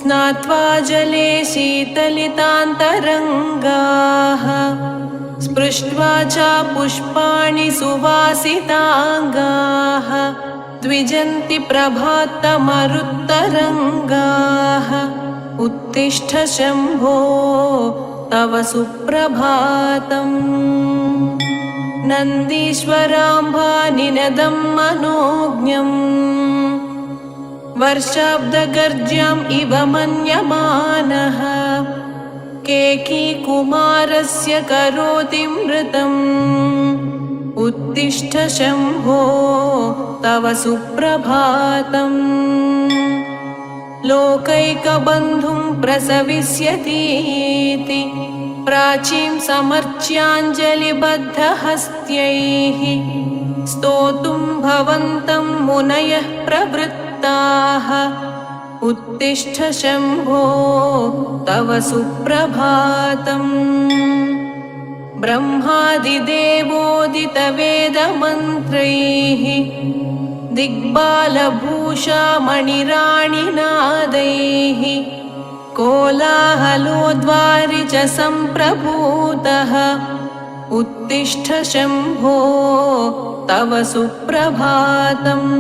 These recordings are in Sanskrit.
स्नात्वा जले शीतलितान्तरङ्गाः स्पृष्ट्वा च पुष्पाणि सुवासिताङ्गाः द्विजन्ति प्रभातमरुत्तरङ्गाः उत्तिष्ठ शम्भो तव सुप्रभातम् नन्दीश्वराम्भानिनदं मनोज्ञम् वर्षाब्दगर्ज्याम् इव मन्यमानः केकीकुमारस्य करोति मृतम् उत्तिष्ठ शम्भो तव सुप्रभातम् लोकैकबन्धुं प्रसविष्यतीति प्राचीं समर्च्याञ्जलिबद्धहस्त्यैः स्तोतुं भवन्तं मुनयः प्रवृत्ताः उत्तिष्ठ शम्भो तव सुप्रभातम् ब्रह्मादिदेवोदितवेदमन्त्रैः दिग्बालभूषामणिराणिनादैः कोलाहलोद्वारि च सम्प्रभूतः उत्तिष्ठ शम्भो तव सुप्रभातम्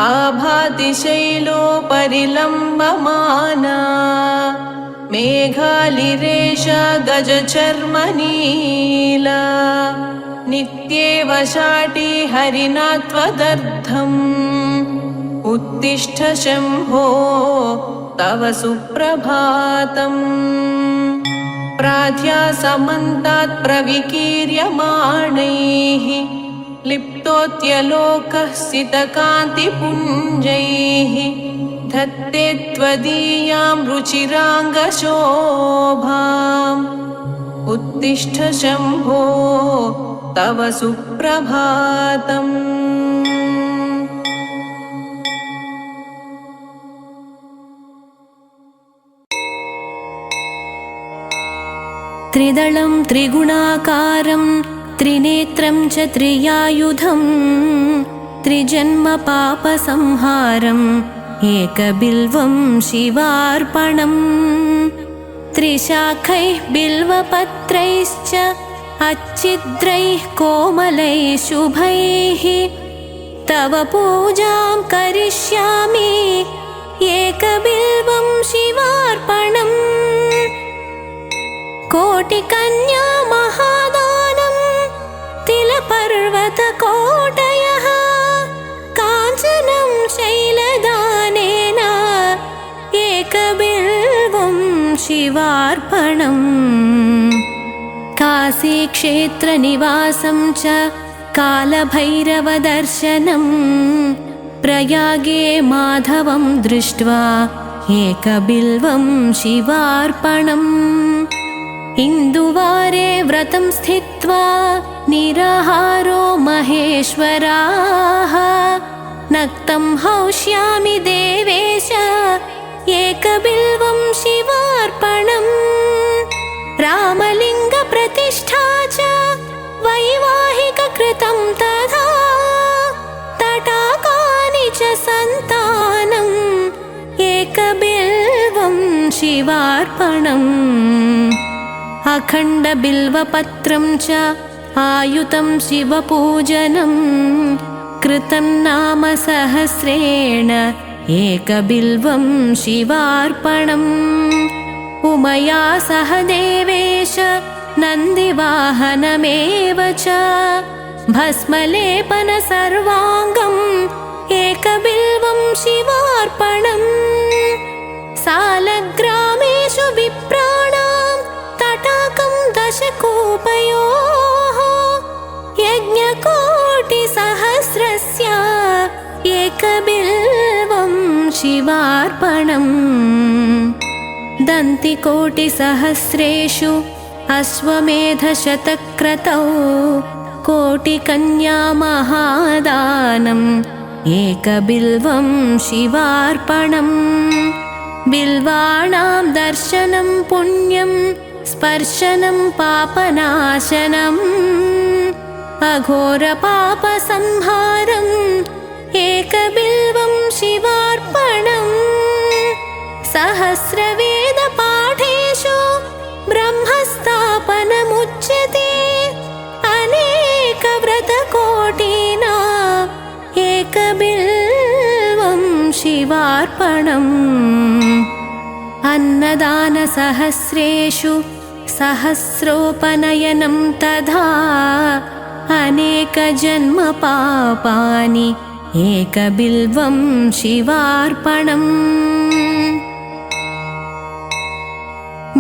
आभाति शैलोपरिलम्बमाना मेघालिरेषा गजचर्मनीला नित्येव शाटी हरिणा त्वदर्थम् उत्तिष्ठ शम्भो तव सुप्रभातम् प्राध्यासमन्तात् प्रविकीर्यमाणैः लिप्तोत्यलोकः सितकान्तिपुञ्जैः धत्ते त्वदीयां रुचिराङ्गशोभाम् उत्तिष्ठ शम्भो तव सुप्रभातम् त्रिदलं त्रिगुणाकारं त्रिनेत्रं च त्रियायुधं त्रिजन्मपापसंहारम् एकबिल्वं शिवार्पणम् त्रिशाखैः बिल्वपत्रैश्च अच्छिद्रैः कोमलैः शुभैः तव पूजां करिष्यामि एकबिल्वं शिवार्पणम् कोटिकन्या महादानं तिलपर्वतकोटयः काञ्चनं शैलदानेन एकबिल्वं शिवार्पणम् काशीक्षेत्रनिवासं च कालभैरवदर्शनं प्रयागे माधवं दृष्ट्वा एकबिल्वं शिवार्पणम् इन्दुवारे व्रतं स्थित्वा निराहारो महेश्वराः नक्तं हौष्यामि देवेश एकबिल्वं शिवार्पणम् रामलिङ्गप्रतिष्ठा च वैवाहिककृतं तथा तटाकानि च सन्तानम् एकबिल्वं शिवार्पणम् अखण्डबिल्वपत्रं च आयुतं शिवपूजनं कृतं नाम सहस्रेण एकबिल्वं शिवार्पणम् उमया सह देवेश नन्दिवाहनमेव च भस्मलेपन सर्वाङ्गम् एकबिल्वं शिवार्पणम् सालग्रामेषु विप्राणां तटाकं दशकूपयोः यज्ञकोटिसहस्रस्य एकबिल्वं शिवार्पणम् दन्तिकोटिसहस्रेषु अश्वमेधशतक्रतौ कोटिकन्या महादानम् एकबिल्वं शिवार्पणम् बिल्वाणां दर्शनं पुण्यं स्पर्शनं पापनाशनम् अघोरपापसंहारम् एकबिल्वं शिवार्पणम् एकबिल्वं शिवार्पणम् अन्नदानसहस्रेषु सहस्रोपनयनं तथा अनेकजन्मपापानि एकबिल्वं शिवार्पणम्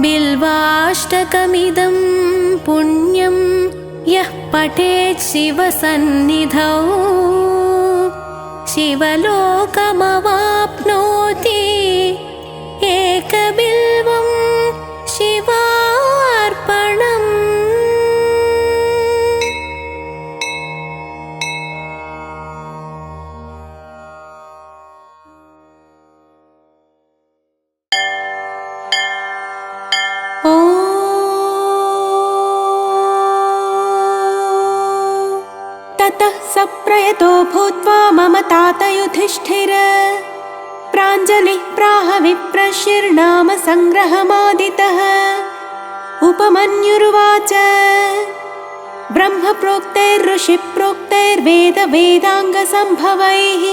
बिल्वाष्टकमिदं पुण्यं यः पठेत् शिवसन्निधौ शिवलोकमवाप्नोति एकबिल्वं शिवार्पणम् ततः सप्रयतो भूत्वा मम तात युधिष्ठिर प्राञ्जलिः प्राह विप्रशिर्नाम संग्रहमादितः उपमन्युरुवाच ब्रह्मप्रोक्तैर्ऋषिप्रोक्तैर्वेदवेदाङ्गसम्भवैः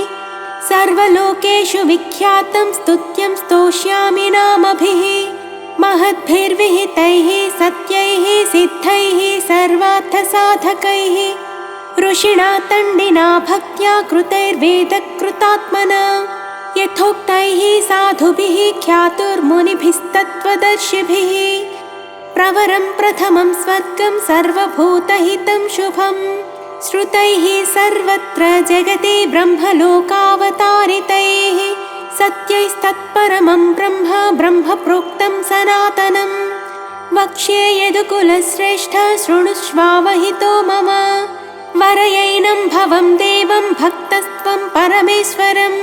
सर्वलोकेषु विख्यातं स्तुत्यं स्तोष्यामि नामभिः महद्भिर्विहितैः सत्यैः सिद्धैः सर्वार्थसाधकैः ऋषिणा तण्डिना भक्त्या कृतैर्वेदकृतात्मना यथोक्तैः साधुभिः ख्यातुर्मुनिभिस्तत्त्वदर्शिभिः प्रवरं प्रथमं स्वर्गं सर्वभूतहितं शुभं श्रुतैः सर्वत्र जगति ब्रह्मलोकावतारितैः सत्यैस्तत्परमं ब्रह्म ब्रह्मप्रोक्तं सनातनं वक्ष्ये यदुकुलश्रेष्ठ शृणुष्वावहितो मम वरयैनं भवं देवं भक्तस्त्वं परमेश्वरम्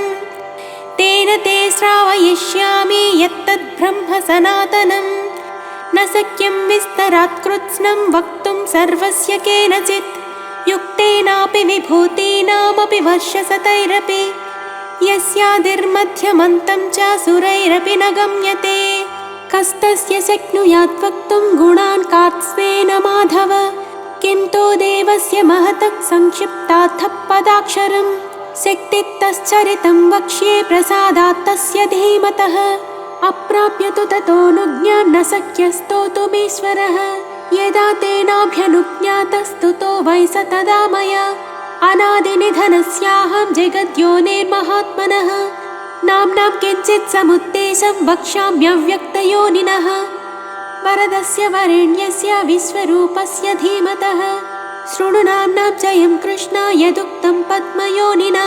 तेन ते श्रावयिष्यामि यत्तद्ब्रह्म सनातनं न शक्यं विस्तरात् कृत्स्नं वक्तुं सर्वस्य केनचित् युक्तेनापि विभूतीनामपि वर्षशतैरपि यस्यादिर्मध्यमन्तं च सुरैरपि न गम्यते कस्तस्य शक्नुयात् वक्तुं गुणान् कार्त्स्वेन माधव किं तु देवस्य महतः संक्षिप्तार्थः पदाक्षरम् शक्तितश्चरितं वक्ष्ये प्रसादात् तस्य धीमतः अप्राप्य तु ततोऽनुज्ञान् न शक्यस्तोतुमीश्वरः यदा तेनाभ्यनुज्ञातस्तुतो वै स तदा मया अनादिनिधनस्याहं जगद्योनिर्महात्मनः नाम्नां किञ्चित् समुद्देशं वक्ष्याम्यव्यक्तयोनिनः वरदस्य वरेण्यस्य विश्वरूपस्य धीमतः शृणु नाम्नां जयं कृष्ण यदुक्तं पद्मयोनिना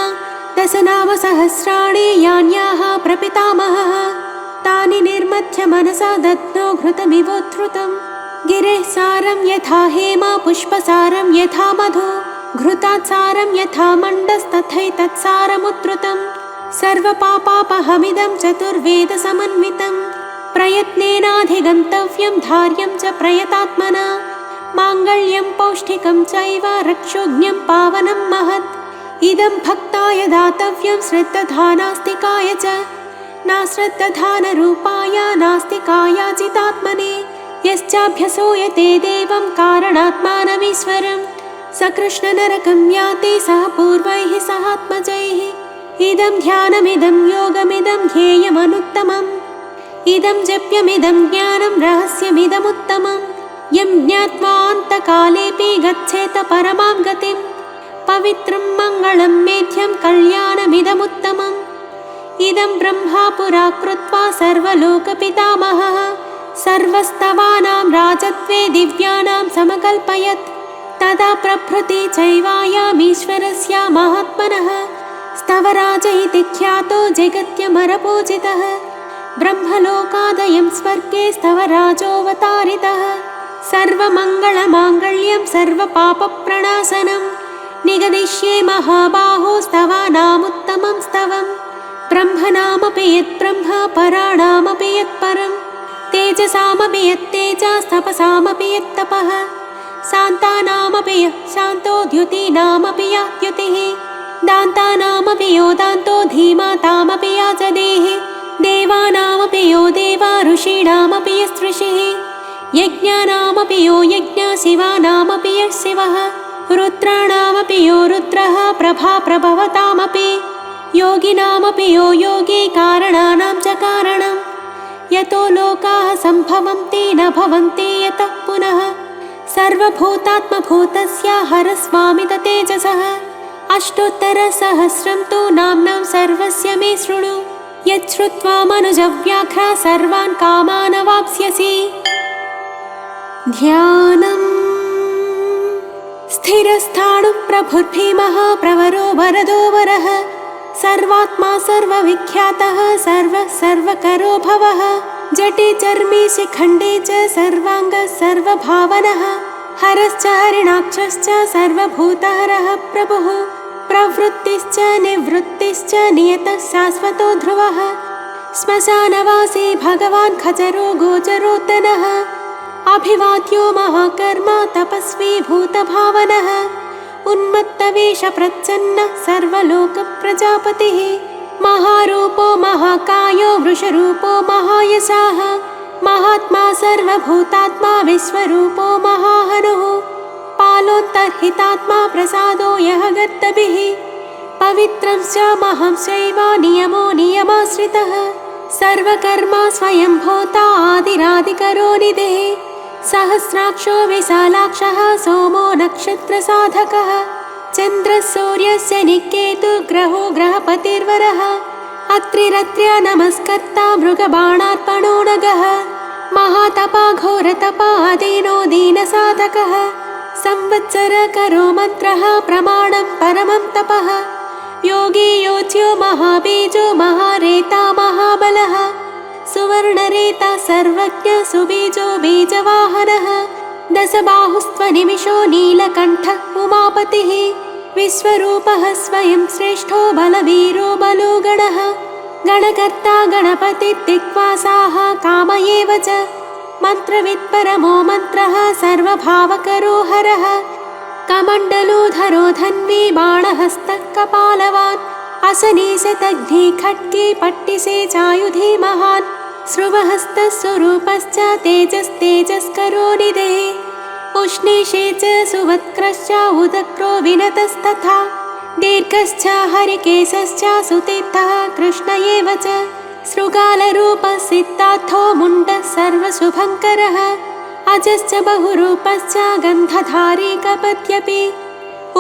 दशनामसहस्राणि यान्याः प्रपितामहः तानि निर्मथ्य मनसा दद्मो घृतमिवोद्धृतं गिरेः सारं यथा हेम पुष्पसारं यथा मधु घृतात् सारं यथा मण्डस्तथैतत्सारमुद्धृतं सर्वपापापहमिदं चतुर्वेदसमन्वितं प्रयत्नेनाधिगन्तव्यं धार्यं च प्रयतात्मना माङ्गल्यं पौष्टिकं चैव रक्षोज्ञं पावनं महत् इदं भक्ताय दातव्यं श्रद्धानास्तिकाय च नाश्रद्धानरूपाय नास्तिकायाचितात्मने यश्चाभ्यसूयते देवं कारणात्मानमीश्वरं स कृष्णनरकं याति सह पूर्वैः सहात्मजैः इदं ध्यानमिदं योगमिदं ध्येयमनुत्तमम् इदं जप्यमिदं ज्ञानं रहस्यमिदमुत्तमम् यं ज्ञात्वान्तकालेऽपि गच्छेत परमां गतिं पवित्रं मङ्गलं मेध्यं कल्याणमिदमुत्तमम् इदं ब्रह्मा पुरा कृत्वा सर्वलोकपितामहः सर्वस्तवानां राजत्वे दिव्यानां समकल्पयत् तदा प्रभृति चैवायामीश्वरस्य महात्मनः स्तवराज इति ख्यातो जगत्यमरपूजितः ब्रह्मलोकादयं स्वर्गे स्तवराजोऽवतारितः सर्वमङ्गलमाङ्गल्यं सर्वपापप्रणाशनं निगदिष्ये महाबाहो स्तवानामुत्तमं स्तवं ब्रह्मणामपि यद्ब्रह्म पराणामपि यत्परं तेजसामपि यत्तेजस्तपसामपि यत्तपः शान्तानामपि यः शान्तो द्युतीनामपि या द्युतिः दान्तानामपि यो दान्तो धीमातामपि या जनेः देवानामपि यो देवा ऋषीणामपि यस्ऋषिः यज्ञानामपि यो यज्ञ शिवानामपि यः शिवः रुद्राणामपि यो रुद्रः प्रभा प्रभवतामपि योगिनामपि यो योगी कारणानां च कारणं यतो लोकाः सम्भवन्ति न भवन्ति यतः पुनः सर्वभूतात्मभूतस्य हरस्वामित तेजसः अष्टोत्तरसहस्रं तु नाम्नां सर्वस्य मे शृणु यच्छ्रुत्वा मनुजव्याघ्रा सर्वान् कामान् अवाप्स्यसि। ध्यानम् स्थिरस्थाणुः प्रभुर्भीमः प्रवरो वरदो वरः सर्वात्मा सर्वविख्यातः सर्वकरो भवः जटे चर्मे शिखण्डे च सर्वाङ्गः सर्वभावनः हरश्च हरिणाक्षश्च सर्वभूतहरः प्रभुः प्रवृत्तिश्च निवृत्तिश्च नियतः शाश्वतो ध्रुवः श्मशानवासी भगवान् खचरो गोचरोत्तनः अभिवाद्यो महाकर्मा तपस्वी भूतभावनः उन्मत्तवेषप्रच्छन्नः सर्वलोकप्रजापतिः महारूपो महाकायो वृषरूपो महायशाः महात्मा सर्वभूतात्मा विश्वरूपो महाहनुः पालोन्तर्हितात्मा प्रसादो यः गद्दभिः पवित्रंश्च महंश्चैव नियमो नियमाश्रितः सर्वकर्मा स्वयं भूता आदिरादिकरो निधिः सहस्राक्षो विशालाक्षः सोमो नक्षत्रसाधकः चन्द्रः सूर्यस्य निकेतु ग्रहो ग्रहपतिर्वरः अत्रिरत्र्या नमस्कर्ता मृगबाणार्पणो नगः महातपा घोरतपा अदीनो दीनसाधकः संवत्सरकरो मन्त्रः प्रमाणं परमं तपः योगी योज्यो महाबीजो महारेता महाबलः सुवर्णरेता सर्वज्ञ सुबीजो बीजवाहनः दशबाहुस्त्वनिमिषो नीलकण्ठः उमापतिः विश्वरूपः स्वयं श्रेष्ठो बलवीरो बलो गणः गणकर्ता गणपतिर्दिक्वासाः काम एव च मन्त्रवित्परमो मन्त्रः सर्वभावकरो हरः कमण्डलूधरो धन्वी बाणहस्तः कपालवान् असनीशतघ्नी खड्गे पट्टिसे चायुधे महान् स्रुवहस्तः स्वरूपश्च तेजस्तेजस्करो निधिः उष्णीषे च सुवत्क्रश्च उदक्रो विनतस्तथा दीर्घश्च हरिकेशश्च सुतीर्थः कृष्ण एव च शृगालरूपः सिद्धार्थो मुण्डः सर्वशुभङ्करः अजश्च बहुरूपश्च गन्धधारी कपत्यपि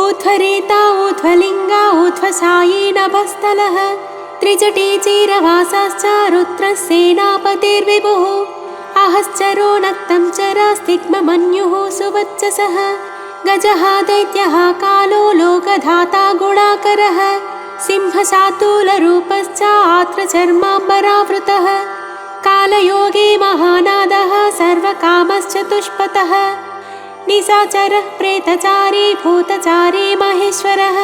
ऊध्वरेता ऊध्वलिङ्गा ऊध्वशायी नभस्थलः त्रिजटी चीरवासाश्च रुद्रसेनापतिर्विभुः अहश्चरो नक्तं चरास्तिग्ममन्युः सुवच्चसः गजः दैत्यः कालो लोकधाता गुणाकरः सिंहशातूलरूपश्च आर्द्रचर्माम्बरावृतः कालयोगी महानादः सर्वकामश्चतुष्पथः निशाचरः प्रेतचारी भूतचारी महेश्वरः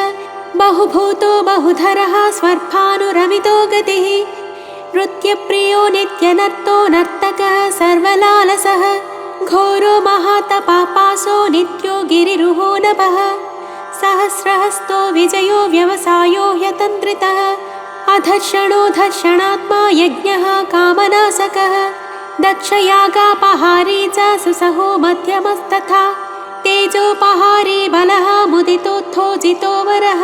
बहुभूतो बहुधरः स्वर्भानुरमितो गतिः नृत्यप्रियो नित्यनर्तो नर्तकः सर्वलालसः घोरो महातपापासो नित्यो गिरिरुहो नभः सहस्रहस्तो विजयो व्यवसायो ह्यतन्द्रितः अधर्षणो धर्षणात्मा यज्ञः कामनाशकः दक्षयागापहारी च सुसहो मध्यमस्तथा तेजोपहारी बलः मुदितोत्थो जितोवरः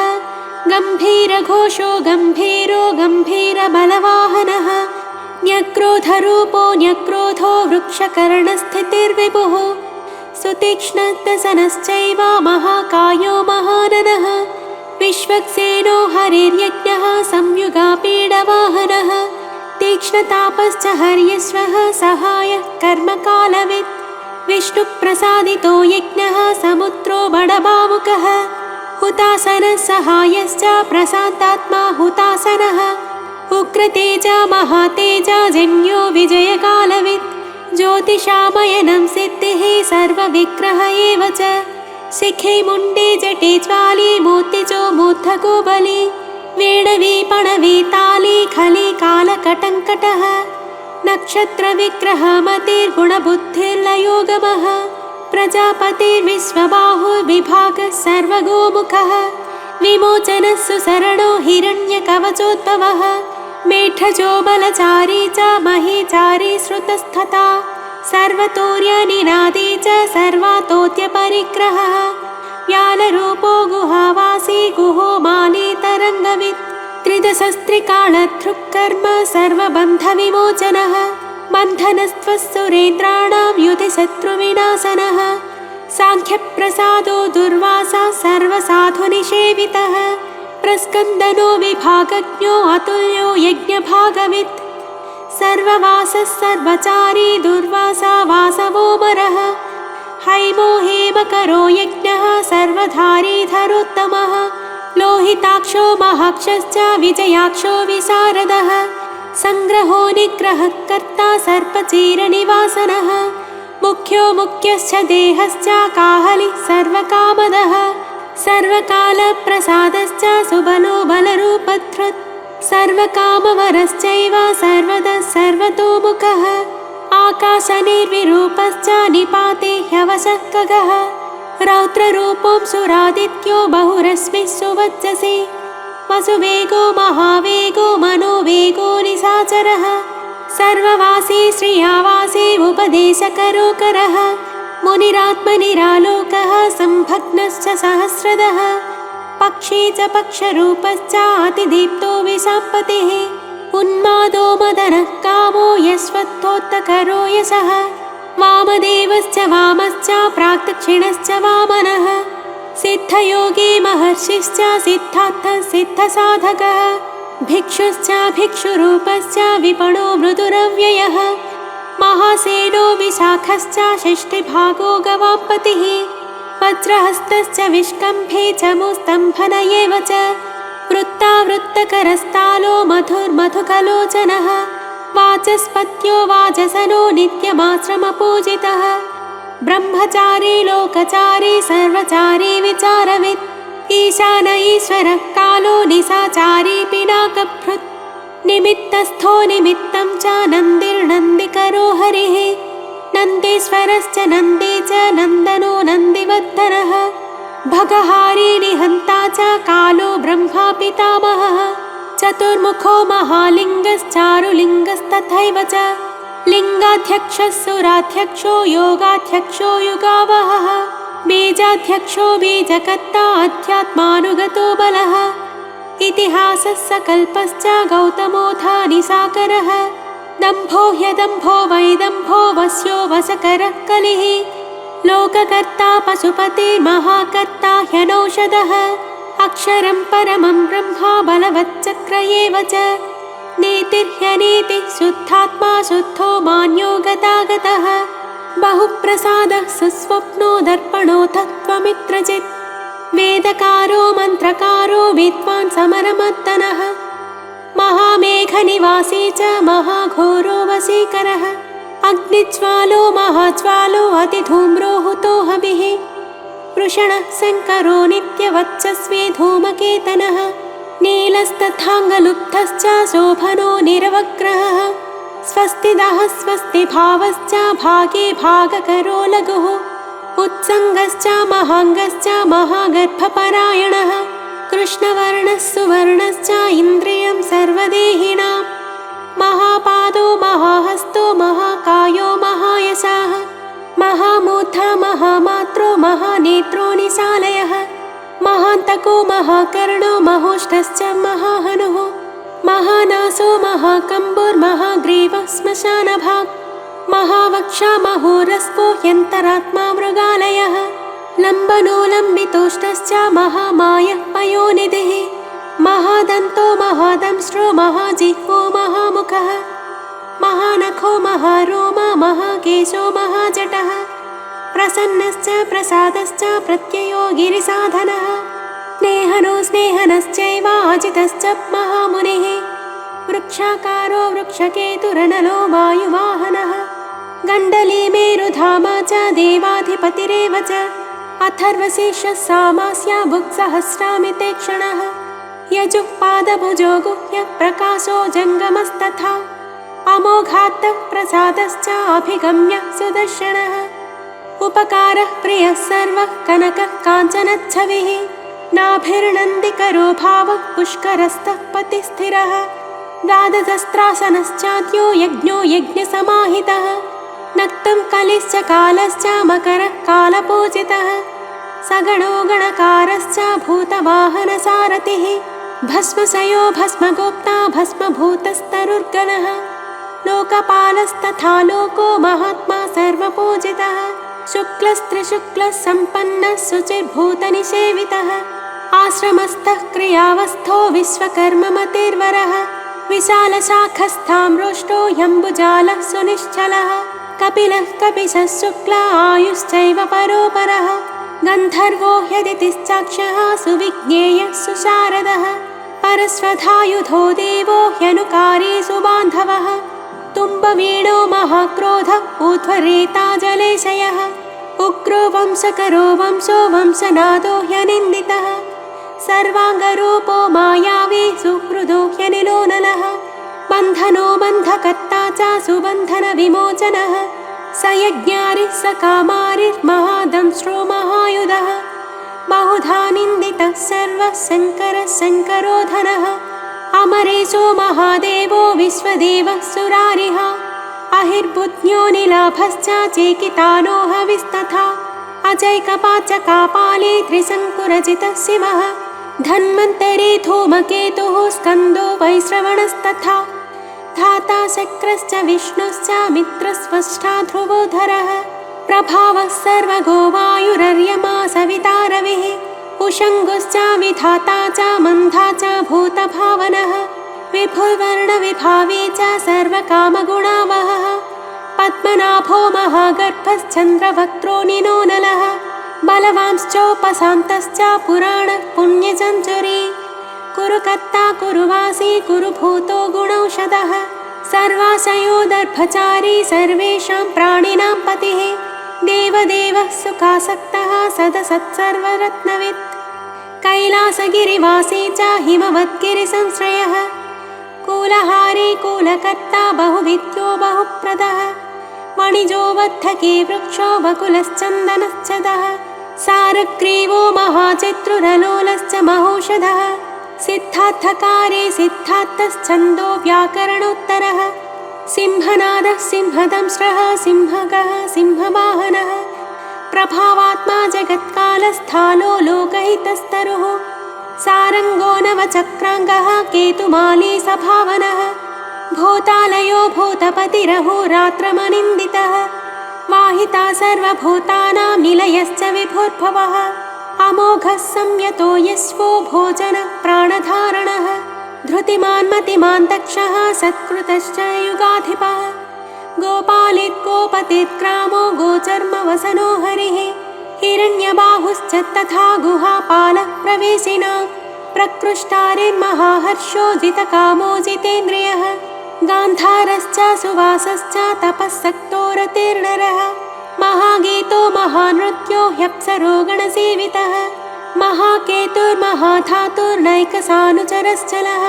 गम्भीरघोषो गम्भीरो गम्भीरबलवाहनः न्यक्रोधरूपो न्यक्रोधो वृक्षकर्णस्थितिर्विभुः सुतीक्ष्णदशनश्चैव महाकायो महाननः विश्वक्सेनो हरिर्यज्ञः संयुगापीडवाहनः तीक्ष्णतापश्च हर्यश्वः सहायः कर्मकालवित् विष्णुप्रसादितो यज्ञः समुद्रो बडबामुकः हुतासनः सहायश्च प्रशान्तात्मा हुतासनः उग्रतेजा महातेजा जन्यो विजयकालवित् ज्योतिषामयनं सिद्धिः सर्वविग्रह एव च शिखे मुण्डे जटे ज्वाली मूर्तिजो मूर्धको बली वेणवीपणवी ताली खली कालकटङ्कटः नक्षत्रविग्रहमतिर्गुणबुद्धिर्लयोगमः प्रजापतिर्विश्वबाहुर्विभागः सर्वगोमुखः विमोचनः सुसरणो हिरण्यकवचोद्भवः मेढजो बलचारी च महीचारी श्रुतस्तथा सर्वतोर्यनिनादी च सर्वातोत्यपरिग्रहः व्यालरूपो गुहावासी गुहो माली तरङ्गवित् त्रिदशस्त्रिकालधृक्कर्म सर्वबन्धविमोचनः बन्धनस्त्वस्सुरेन्द्राणां युधिशत्रुविनाशनः साङ्ख्यप्रसादो दुर्वासा सर्वसाधुनिषेवितः प्रस्कन्दनो विभागज्ञो अतुल्यो यज्ञभागवित् सर्ववासः सर्वचारी दुर्वासा वासवोमरः हैमो हेमकरो यज्ञः सर्वधारीधरोत्तमः लोहिताक्षो महाक्षश्च विजयाक्षो विशारदः सङ्ग्रहो निग्रहः कर्ता सर्पचीरनिवासनः मुख्यो मुख्यश्च देहश्च काहलिः सर्वकामदः सर्वकालप्रसादश्च सुबलो बलरूपधृत् सर्वकामवरश्चैव सर्वदा सर्वतोमुखः आकाशनिर्विरूपश्च निपाते ह्यवशः खगः रौद्ररूपोऽंशुरादित्यो बहुरश्मिः सुवज्जसि वसुवेगो महावेगो मनोवेगो निशाचरः सर्ववासी श्रियावासी उपदेशकरोकरः मुनिरात्मनिरालोकः संभग्नश्च सहस्रदः पक्षी च पक्षरूपश्च अतिदीप्तो विशाम्पतिः उन्मादो मदनः कामो यस्वत्थोत्तकरो यशः वामदेवश्च वामश्च प्राक्दक्षिणश्च वामनः सिद्धयोगी महर्षिश्च सिद्धार्थः सिद्धसाधकः भिक्षुश्च भिक्षुरूपश्च विपणो मृदुरव्ययः महासेनो विशाखश्च षष्ठिभागो गवाम्पतिः वज्रहस्तश्च विष्कम्भे चमुस्तम्भन एव च वृत्तावृत्तकरस्तालो मधुर्मधुकलोचनः वाचस्पत्यो वाजसनो नित्यमाश्रमपूजितः ब्रह्मचारी लोकचारी सर्वचारी विचारवित् ईशान ईश्वरः कालो निशाचारी पिनाकभृत् निमित्तस्थो निमित्तं च नन्दिर्नन्दिकरो हरिः नन्देश्वरश्च नन्दी च नन्दनो नन्दिवर्धनः भगहारी निहन्ता च कालो ब्रह्मा पितामहः चतुर्मुखो महालिङ्गश्चारुलिङ्गस्तथैव च लिङ्गाध्यक्षः सुराध्यक्षो योगाध्यक्षो युगावहः बीजाध्यक्षो बीजकर्ता अध्यात्मानुगतो बलः इतिहासः सकल्पश्च गौतमोऽथा निशाकरः दम्भो ह्यदम्भो वैदम्भो वस्यो वसकरः कलिः लोककर्ता पशुपतिर्महाकर्ता ह्यनौषधः अक्षरं परमं ब्रह्मा बलवच्चक्र एव च नीतिर्ह्यनीतिः शुद्धात्मा शुद्धो मान्यो गतागतः बहुप्रसादः सुस्वप्नो दर्पणो तत्त्वमित्रचित् वेदकारो मन्त्रकारो विद्वान् समरमर्दनः महामेघनिवासी च महाघोरो वशीकरः अग्निज्वालो महाज्वालो अतिधूम्रो हुतो हविः वृषणः शङ्करो नित्यवच्चस्वी धूमकेतनः नीलस्तथाङ्गलुब्धश्च शोभनो निरवग्रहः स्वस्तिदः स्वस्तिभावश्च भागे भागकरो लघुः उत्सङ्गश्च महाङ्गश्च महागर्भपरायणः कृष्णवर्णः सुवर्णश्च इन्द्रियं सर्वदेहिनां महापादो महाहस्तो महाकायो महायशाः महामूर्धा महामात्रो महानेत्रो निशालयः महान्तको महाकर्णो महोष्ठश्च महाहनुः महानासो महाकम्बुर्महाग्रीवः श्मशानभाक् महावक्षा महोरस्को ह्यन्तरात्मा मृगालयः लम्बनो लम्बितोष्टश्च महामायः पयोनिधिः महादन्तो महादंष्ट्रो महाजिह्वो महामुखः महानखो महारोमा महाकेशो महाजटः प्रसन्नश्च प्रसादश्च प्रत्ययो गिरिसाधनः स्नेहनो स्नेहनश्चैव अजितश्च महामुनिः वृक्षाकारो वृक्षकेतुरनलो वायुवाहनः गण्डली मेरुधामा च देवाधिपतिरेव च अथर्वशीर्षः सामास्या भुक्सहस्रामिते क्षणः यजुः पादभुजो गुह्यः प्रकाशो जङ्गमस्तथा अमोघात्तः प्रसादश्च अभिगम्य सुदर्शनः उपकारः प्रियः सर्वः कनकः काञ्चनच्छविः नाभिर्नन्दिकरो भावः पुष्करस्थः पतिस्थिरः द्वादशस्त्रासनश्चाद्यो यज्ञो यज्ञसमाहितः नक्तं कलिश्च कालश्च मकरः कालपूजितः सगणो गणकारश्च भूतवाहनसारथिः भस्मसयो भस्मगोप्ता भस्मभूतस्तरुर्गणः लोकपालस्तथा लोको महात्मा सर्वपूजितः शुक्लस्त्रिशुक्लः सम्पन्नः शुचिर्भूतनिसेवितः आश्रमस्थः क्रियावस्थो विश्वकर्ममतिर्वरः विशालशाखस्थाम्रोष्टो यम्बुजालः सुनिश्चलः कपिलः कपिशः शुक्ल आयुश्चैव परोपरः गन्धर्वो ह्यदितिश्चाक्षः सुविज्ञेयः सुशारदः परस्वधायुधो देवो ह्यनुकारी सुबान्धवः तुम्बवीणो महाक्रोधः ऊर्ध्वरेता जलेशयः उग्रो वंशकरो वंशो वंशनादो ह्यनिन्दितः सर्वाङ्गरूपो मायावी सुहृदो ह्यनिलोनलः बन्धनो बन्धकर्ता च सुबन्धनविमोचनः स यज्ञारिः स कामारिर्महादंष्ट्रो महायुधः बहुधा निन्दितः सर्वः शङ्करः शङ्करोधनः अमरेशो महादेवो विश्वदेवः सुरारिः अहिर्बुद्ध्यो निलाभश्च चेकितानो हविस्तथा अजैकपाचकापाली त्रिशङ्कुरजितः शिवः धन्वन्तरी धूमकेतुः स्कन्दो वैश्रवणस्तथा धाता शक्रश्च विष्णुश्च मित्रस्वष्टा ध्रुवोधरः प्रभावः सर्वगो वायुरर्यमा सविता रविः उषङ्गुश्च विधाता च मन्धा च भूतभावनः विभुर्वर्णविभावी च सर्वकामगुणावहः पद्मनाभो महागर्भश्चन्द्रवक्त्रो निनोनलः बलवांश्चोपशान्तश्च पुराणः पुण्यचञ्चुरी कुरुकर्ता कुरुवासी कुरुभूतो गुणौषधः सर्वाशयोदर्भचारी सर्वेषां प्राणिनां पतिः देवदेवः सुखासक्तः सदसत्सर्वरत्नवित् कैलासगिरिवासी च हिमवद्गिरिसंश्रयः कूलहारी कूलकर्ता बहुविद्यो बहुप्रदः वणिजो बद्धकी वृक्षो बकुलश्चन्दनश्चदः सारग्रीवो महाचतुरलोलश्च महौषधः सिद्धार्थकारी सिद्धार्थश्छन्दो व्याकरणोत्तरः सिंहनादः सिंहदंष्ट्रः सिंहगः सिंहवाहनः प्रभावात्मा जगत्कालस्थालो लोकहितस्तरुः सारङ्गो नवचक्राङ्गः केतुमाली सभावनः भूतालयो भूतपतिरहोरात्रमनिन्दितः वाहिता सर्वभूतानां निलयश्च विभुर्भवः अमोघः संयतो यस्वो भोजनः प्राणधारणः धृतिमान् मतिमान् दक्षः सत्कृतश्च युगाधिपः गोपालिर्गोपतिर्ग्रामो गोचर्मवसनो हरिः हिरण्यबाहुश्च तथा गुहापालः प्रवेशिना प्रकृष्टारिर्महाहर्षो जितकामो जितेन्द्रियः गान्धारश्च सुवासश्च तपःसक्तो रतिर्नरः महागीतो महानृत्यो ह्यप्सरो गणसेवितः महाकेतुर्महाधातुर्नैकसानुचरश्चलः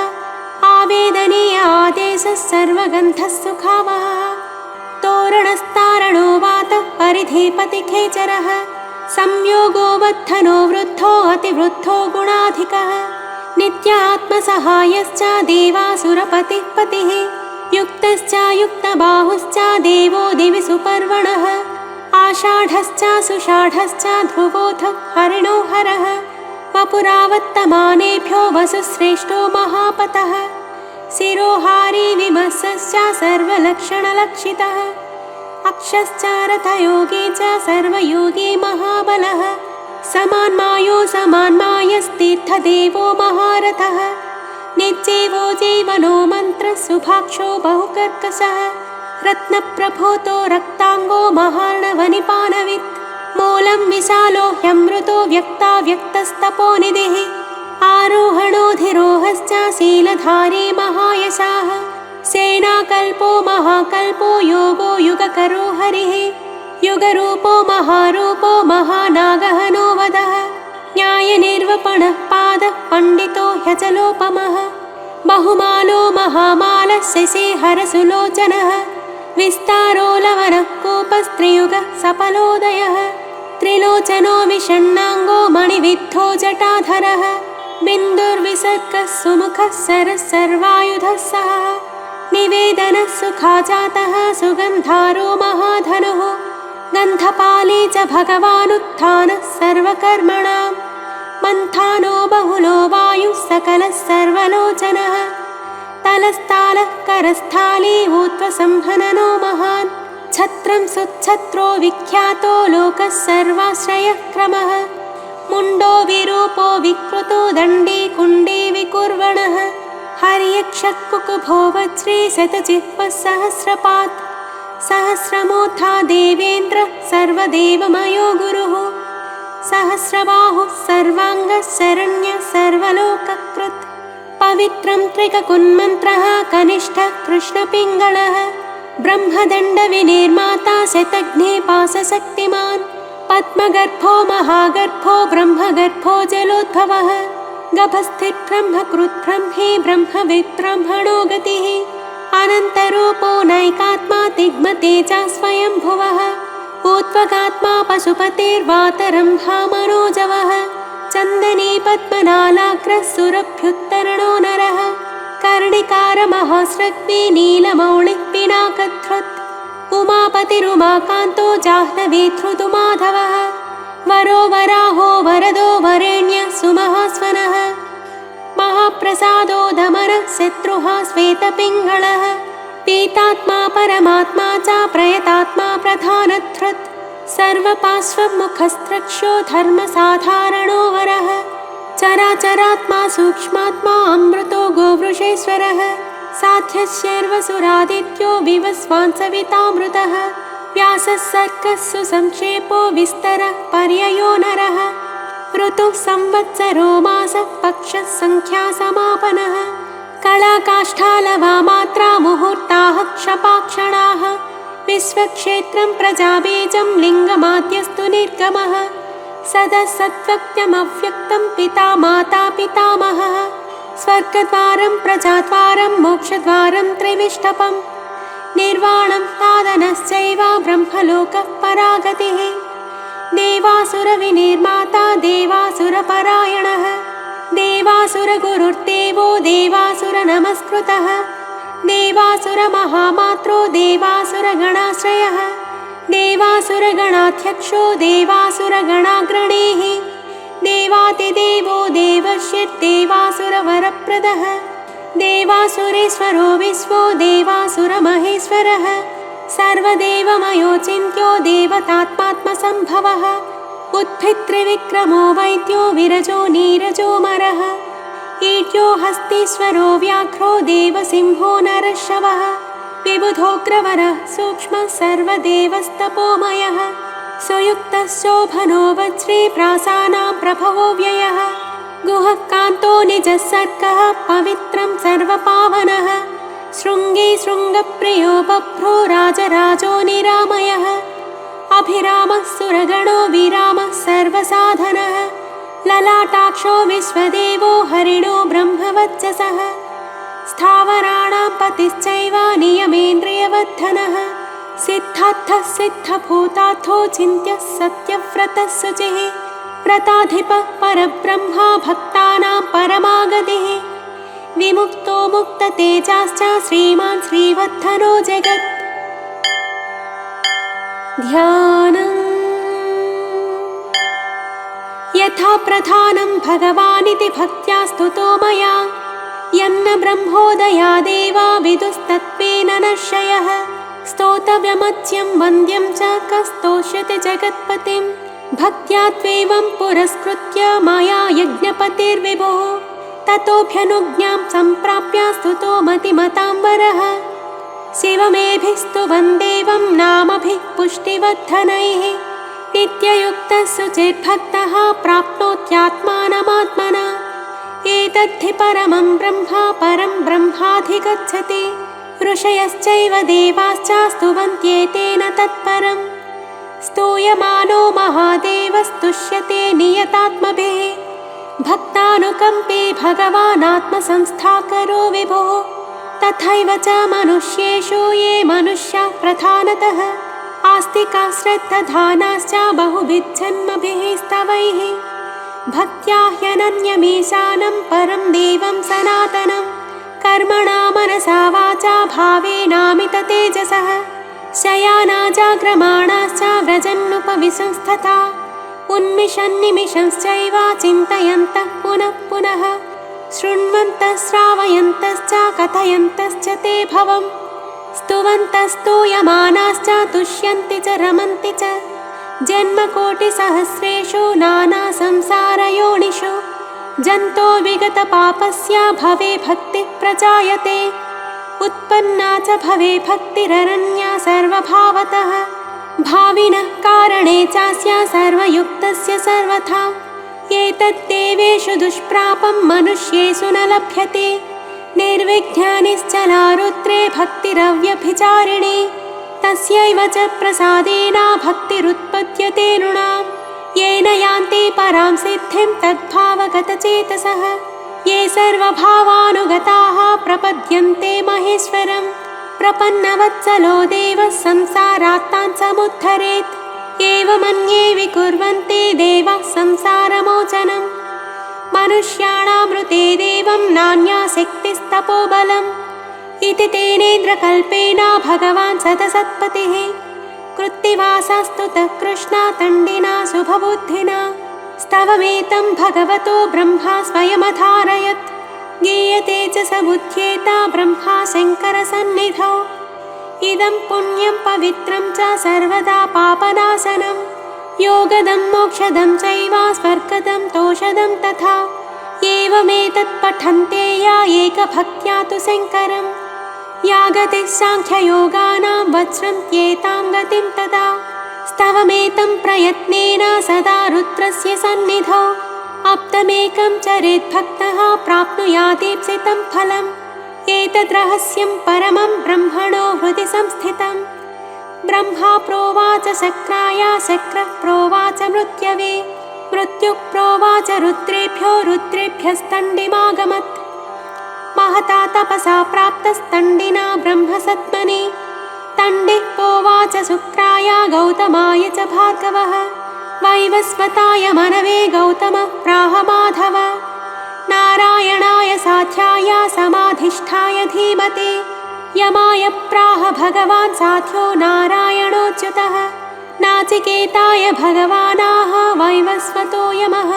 आवेदनीय आदेशः सर्वगन्धः सुखावहः तोरणस्तारणो वातः परिधिपतिखेचरः संयोगो बद्धनो वृद्धो अतिवृद्धो गुणाधिकः नित्यात्मसहायश्च देवासुरपतिः पतिः युक्तश्च युक्तबाहुश्च देवो दिवि सुपर्वणः आषाढश्च सुषाढश्च ध्रुवोऽथ हरिणो हरः वपुरावत्तमानेभ्यो वसुश्रेष्ठो महापतः शिरोहारी विमर्शश्च सर्वलक्षणलक्षितः अक्षश्च रथयोगी च सर्वयोगी महाबलः समान्मायो समान्मायस्तीर्थदेवो महारथः नित्येवो जीवनो मन्त्रः सुभाक्षो बहुकर्कशः रत्नप्रभूतो रक्ताङ्गो महार्णवनिपानवित् मूलं विशालो ह्यमृतो व्यक्ताव्यक्तस्तपोनिधिः आरोहणोऽधिरोहश्च शीलधारी महायशाः सेनाकल्पो महाकल्पो योगो युगकरो हरिः युगरूपो महारूपो महानागहनो वदः न्यायनिर्वपणः पादः पण्डितो ह्यचलोपमः बहुमालो महामालः शशिहरसुलोचनः विस्तारो लवनः कूपस्त्रियुगः सफलोदयः त्रिलोचनो विषण्णाङ्गो मणिविद्धो जटाधरः बिन्दुर्विसर्गः सुमुखः सरः सर्वायुधः सः निवेदनः सुखाजातः सुगन्धारो महाधनुः गन्धपाली च भगवानुत्थानः सर्वकर्मणां मन्थानो बहुलो वायुः सकलः सर्वलोचनः तलस्तालः करस्थाली ऊर्ध्वसंहननो महान् छत्रं सुच्छत्रो विख्यातो लोकः सर्वाश्रयः क्रमः मुण्डो विरूपो विकृतो दण्डी कुण्डी विकुर्वणः हर्यक्षः कुकुभो वज्री शतजिह्वः सहस्रपात् सहस्रमूर्धा देवेन्द्रः सर्वदेवमयो गुरुः सहस्रबाहुः सर्वाङ्गः शरण्यः सर्वलोककृत् पवित्रं त्रिककुन्मन्त्रः कनिष्ठः कृष्णपिङ्गळः ब्रह्मदण्डविनिर्माता शतघ्नेपाशशक्तिमान् पद्मगर्भो महागर्भो ब्रह्मगर्भो जलोद्भवः गभस्थितब्रह्मकृत् ब्रह्मी ब्रह्मविद् ब्रह्मणो गतिः अनन्तरूपो नैकात्मा तिग्मतेजा स्वयंभुवः ऊत्वगात्मा पशुपतेर्वातरम्भा मनोजवः चन्दनी पद्मनालाग्रः सुरभ्युत्तरणो नरः कर्णिकारमहास्रग्वी नीलमौळिः पिनाकधृत् उमापतिरुमाकान्तो जाह्नवीधृतुमाधवः वरो वराहो वरदो वरेण्यः सुमहास्वनः महाप्रसादो दमनः शत्रुः श्वेतपिङ्गळः पीतात्मा परमात्मा च प्रयतात्मा प्रधानधृत् सर्वपार्श्वमुखस्त्रक्षो धर्मसाधारणो वरः चराचरात्मा सूक्ष्मात्मा अमृतो गोवृषेश्वरः साध्यशर्वसुरादित्यो विवस्वान् सवितामृतः व्यासः सर्गः सुसंक्षेपो विस्तरः पर्ययो नरः ऋतुः संवत्सरो मासः पक्षः संख्यासमापनः कलाकाष्ठालवामात्रा मुहूर्ताः क्षपाक्षणाः विश्वक्षेत्रं प्रजाबीजं लिङ्गमाद्यस्तु निर्गमः सदसद्व्यक्त्यमव्यक्तं पिता माता पितामहः स्वर्गद्वारं प्रजाद्वारं मोक्षद्वारं त्रिविष्टपं निर्वाणं साधनश्चैव ब्रह्मलोकः परागतिः देवासुरविनिर्माता देवासुरपरायणः देवासुरगुरुर्देवो देवासुरनमस्कृतः देवासुरमहामात्रो देवासुरगणाश्रयः देवासुरगणाध्यक्षो देवासुरगणाग्रणीः देवातिदेवो देवश्चिर्देवासुरवरप्रदः देवासुरेश्वरो विश्वो देवासुरमहेश्वरः सर्वदेवमयो चिन्त्यो देवतात्मात्मसम्भवः उद्भित्रिविक्रमो वैद्यो विरजो नीरजोमरः ईड्यो हस्तीश्वरो व्याघ्रो देवसिंहो नरश्शवः विबुधोग्रवरः सूक्ष्मः सर्वदेवस्तपोमयः सुयुक्तः शोभनो वज्रे प्रासानां प्रभवो व्ययः गुहः कान्तो निजः सर्गः पवित्रं सर्वपावनः शृङ्गे शृङ्गप्रियो बभ्रो राजराजो निरामयः अभिरामः सुरगणो विरामः सर्वसाधनः ललाटाक्षो विश्वदेवो हरिणो ब्रह्मवच्चसः स्थावराणां पतिश्चैव नियमेन्द्रियवर्धनः सिद्धार्थः सिद्धभूतार्थो चिन्त्यः सत्यव्रतः शुचिः व्रताधिपः परब्रह्मा भक्तानां परमागतिः विमुक्तो मुक्ततेजाश्च श्रीमान् श्रीवर्धनो जगत् ध्यानम् यथा प्रधानं भगवानिति भक्त्या स्तुतो मया यन्न ब्रह्मोदयादेवा विदुस्तत्त्वेन नश्ययः स्तोतव्यमच्यं वन्द्यं च कस्तोष्यति जगत्पतिं भक्त्या त्वेवं पुरस्कृत्य मया यज्ञपतिर्विभुः ततोऽभ्यनुज्ञां सम्प्राप्य स्तुतो मतिमताम्बरः शिवमेभिस्तु वन्देवं नामभिः पुष्टिवर्धनैः नित्ययुक्तः शुचिर्भक्तः प्राप्नोत्यात्मानमात्मना एतद्धि परमं ब्रह्म परं ब्रह्माधिगच्छति ऋषयश्चैव देवाश्च स्तुवन्त्येतेन तत्परं स्तूयमानो महादेवस्तुष्यते नियतात्मभिः भक्तानुकम्पे भगवानात्मसंस्थाकरो विभुः तथैव च मनुष्येषु ये मनुष्याः प्रधानतः आस्तिकाः श्रद्धधानाश्च बहुभिज्जन्मभिः स्तवैः भक्त्या ह्यनन्यमीशानं परं देवं सनातनं कर्मणा मनसा वाचा भावेनामिततेजसः शयाना जाग्रमाणाश्च व्रजन्नुपविशंस्तथा उन्मिषन्निमिषंश्चैव चिन्तयन्तः पुनः पुनः शृण्वन्तः श्रावयन्तश्च कथयन्तश्च ते भवम् स्तुवन्तस्तूयमानाश्च तुष्यन्ति च रमन्ति च जन्मकोटिसहस्रेषु नानासंसारयोनिषु जन्तो विगतपापस्य भवे भक्तिः प्रजायते उत्पन्ना च भवे भक्तिररण्या सर्वभावतः भाविनः कारणे चास्य सर्वयुक्तस्य सर्वथा एतद्देवेषु दुष्प्रापं मनुष्येषु न लभ्यते निर्विघ्नानिश्चला रुद्रे भक्तिरव्यभिचारिणी तस्यैव च प्रसादेन भक्तिरुत्पद्यते नृणाम् येन यान्ति परां सिद्धिं तद्भावगतचेतसः ये सर्वभावानुगताः प्रपद्यन्ते महेश्वरम् प्रपन्नवत्सलो देवः संसारात्तान् समुद्धरेत् एवमन्ये विकुर्वन्ति देवाः संसारमोचनम् मनुष्याणामृते देवं नान्या शक्तिस्तपोबलम् इति तेनेन्द्रकल्पेन भगवान् सतसत्पतिः कृत्तिवासस्तुतः कृष्णातण्डिना शुभबुद्धिना स्तवमेतं भगवतो ब्रह्मा स्वयमधारयत् गीयते च स बुध्येता ब्रह्मा शङ्करसन्निधौ इदं पुण्यं पवित्रं च सर्वदा पापनाशनं योगदं मोक्षदं चैव स्वर्गदं तोषदं तथा एवमेतत् पठन्ते या एकभक्त्या तु शङ्करम् या गतिः साङ्ख्ययोगानां वज्रन्त्येतां गतिं तदा स्तवमेतं प्रयत्नेन सदा रुद्रस्य सन्निधौ आप्तमेकं चरेद्भक्तः प्राप्नुयादीप्सितं फलम् एतद् रहस्यं परमं ब्रह्मणो हृदि संस्थितम् ब्रह्मा प्रोवाच शक्राय शक्रः प्रोवाच मृत्यवे मृत्युः प्रोवाच रुद्रेभ्यो रुद्रेभ्यस्तण्डिमागमत् महता तपसा प्राप्तस्तण्डिना ब्रह्मसत्मने तण्डिः प्रोवाच शुक्राय गौतमाय च भार्गवः वैवस्वताय मनवे गौतमः प्राह माधव नारायणाय साध्याय समाधिष्ठाय धीमते यमाय प्राह भगवान् साध्यो नारायणोच्युतः नाचिकेताय भगवानाह वैवस्वतो यमः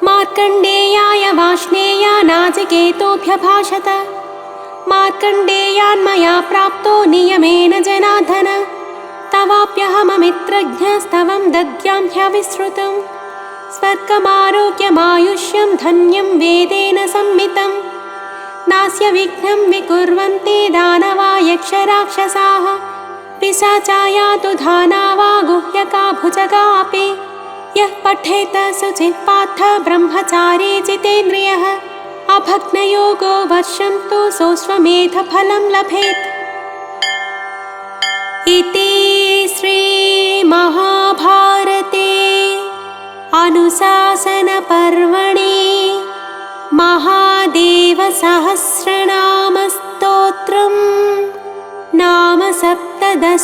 मार्कण्डेयाय वाष्णेय नाचिकेतोऽभ्यभाषत मार्कण्डेयान्मया प्राप्तो नियमेन जनार्दन तवाप्यहममित्रज्ञस्तवं दद्यां ह्यविश्रुतं स्वर्गमारोग्यमायुष्यं धन्यं वेदेन संमितं नास्य विघ्नं विकुर्वन्ति दानवा यक्षराक्षसाः पिशाचाया तु धानावा गुह्यका भुजगापि यः पठेत शुचिः पार्थ ब्रह्मचारी जितेन्द्रियः अभग्नयोगो वर्षं तु सोऽश्वमेधफलं लभेत् इति श्रीमहाभारते अनुशासनपर्वणि महादेवसहस्रनामस्तोत्रम् नाम 17